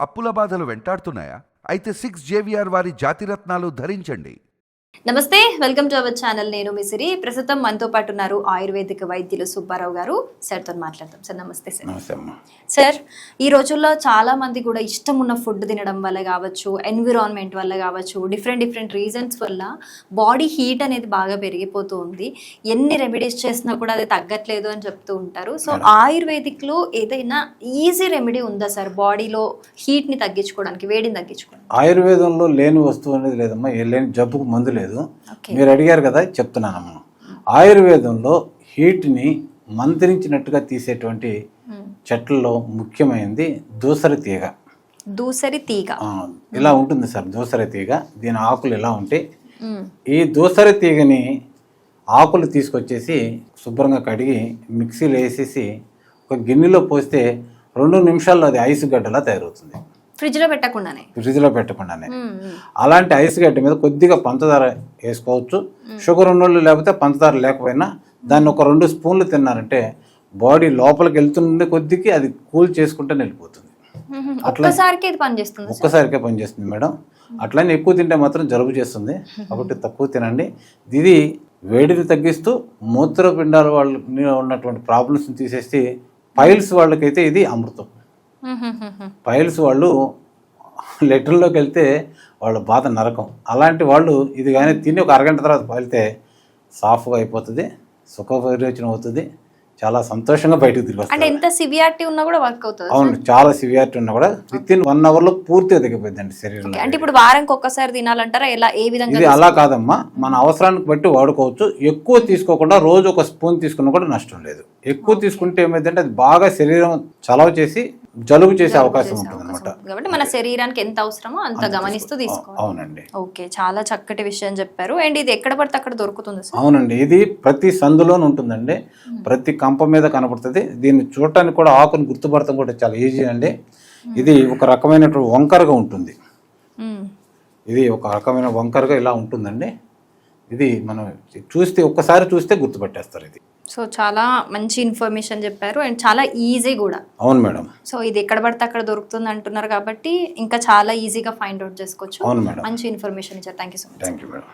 అప్పుల బాధలు వెంటాడుతున్నాయా? అయితే 6JVR వారి జాతిరత్నాలు ధరించండి. నమస్తే, వెల్కమ్ టు అవర్ ఛానల్. నేను మిసిరి. ప్రస్తుతం మనతో పాటు ఉన్నారు ఆయుర్వేదిక వైద్యులు సుబ్బారావు గారు. సార్తో మాట్లాడతాం. సార్ నమస్తే. సార్ నమస్తే అమ్మా. సార్, ఈ రోజుల్లో చాలా మంది కూడా ఇష్టం ఉన్న ఫుడ్ తినడం వల్ల కావచ్చు, ఎన్విరాన్మెంట్ వల్ల కావచ్చు, డిఫరెంట్ రీజన్స్ వల్ల బాడీ హీట్ అనేది బాగా పెరిగిపోతూ ఉంది. ఎన్ని రెమెడీస్ చేసినా కూడా అది తగ్గట్లేదు అని చెప్తూ ఉంటారు. సో ఆయుర్వేదిక్లో ఏదైనా ఈజీ రెమెడీ ఉందా సార్ బాడీలో హీట్ని తగ్గించుకోవడానికి, వేడిని తగ్గించుకోవడానికి? ఆయుర్వేదంలో లేని వస్తువు అనేది లేదమ్మా. ఏ లేని జబ్బుకు మందు లేదు. మీరు అడిగారు కదా, చెప్తున్నానమ్మా. ఆయుర్వేదంలో హీట్ని మంత్రించినట్టుగా తీసేటువంటి చెట్లలో ముఖ్యమైనది దూసరి తీగ. దూసరి తీగ ఇలా ఉంటుంది సార్. దూసరి తీగ, దీని ఆకులు ఇలా ఉంటాయి. ఈ దూసరి తీగని ఆకులు తీసుకొచ్చేసి శుభ్రంగా కడిగి మిక్సీలో వేసేసి ఒక గిన్నెలో పోస్తే 2 నిమిషాల్లో అది ఐస్ గడ్డలా తయారవుతుంది. ఫ్రిడ్జ్లో పెట్టకుండానే. అలాంటి ఐస్ గడ్డ మీద కొద్దిగా పంచదార వేసుకోవచ్చు. షుగర్ ఉన్నోళ్ళు లేకపోతే పంచదార లేకపోయినా దాన్ని ఒక 2 స్పూన్లు తిన్నారంటే బాడీ లోపలికి వెళ్తుండే కొద్దికి అది కూల్ చేసుకుంటే వెళ్ళిపోతుంది. ఒక్కసారికే పనిచేస్తుంది మేడం. అట్లనే ఎక్కువ తింటే మాత్రం జలుబు చేస్తుంది, కాబట్టి తక్కువ తినండి. ఇది వేడిని తగ్గిస్తూ మూత్రపిండాల వాళ్ళు ఉన్నటువంటి ప్రాబ్లమ్స్ని తీసేసి పైల్స్ వాళ్ళకైతే ఇది అమృతం. పైల్స్ వాళ్ళు లెటర్లోకి వెళ్తే వాళ్ళ బాధ నరకం. అలాంటి వాళ్ళు ఇది కానీ తిని ఒక అరగంట తర్వాత వెళ్తే సాఫ్గా అయిపోతుంది, సుఖ విరోచనం అవుతుంది, చాలా సంతోషంగా బయటకు తిరిగి వస్తుంది. ఎంత సివియారిటీ ఉన్నా కూడా వర్క్ అవుతుంది? అవును, చాలా సివియారిటీ ఉన్నా కూడా విత్ ఇన్ 1 అవర్లో పూర్తిగా తగ్గిపోయిందండి శరీరం. అంటే ఇప్పుడు వారానికి ఒక్కసారి తినాలంటారా? ఎలా, ఏ విధంగా? ఇది అలా కాదమ్మా, మన అవసరానికి బట్టి వాడుకోవచ్చు. ఎక్కువ తీసుకోకుండా రోజు 1 స్పూన్ తీసుకున్నా కూడా నష్టం లేదు. ఎక్కువ తీసుకుంటే ఏమైందంటే అది బాగా శరీరం చలవ చేసి జలుబు చేసే అవకాశం ఉంటుంది అనమాట. కాబట్టి మన శరీరానికి ఎంత అవసరమో అంత గమనిస్తూ తీసుకోవాలి. అవునండి. ఓకే, చాలా చక్కటి విషయం చెప్పారు. అండ్ ఇది ఎక్కడ పడితే అక్కడ దొరుకుతుంది? అవునండి, ఇది ప్రతి సందులోనే ఉంటుందండి, ప్రతి కంప మీద కనబడుతుంది. దీన్ని చూడటానికి కూడా ఆకుని గుర్తుపడటం కూడా చాలా ఈజీ అండి. ఇది ఒక రకమైనటువంటి వంకరగా ఉంటుంది. ఇది ఒక రకమైన వంకరగా ఇలా ఉంటుందండి. ఇది మనం ఒక్కసారి చూస్తే గుర్తుపట్టేస్తారు ఇది. సో చాలా మంచి ఇన్ఫర్మేషన్ చెప్పారు అండ్ చాలా ఈజీ కూడా. అవును మేడం. సో ఇది ఎక్కడ పడితే అక్కడ దొరుకుతుంది అంటున్నారు కాబట్టి ఇంకా చాలా ఈజీగా ఫైండ్ అవుట్ చేసుకోవచ్చు. అవును మేడం. మంచి ఇన్ఫర్మేషన్ ఇచ్చారు. Thank you so much. Thank you madam.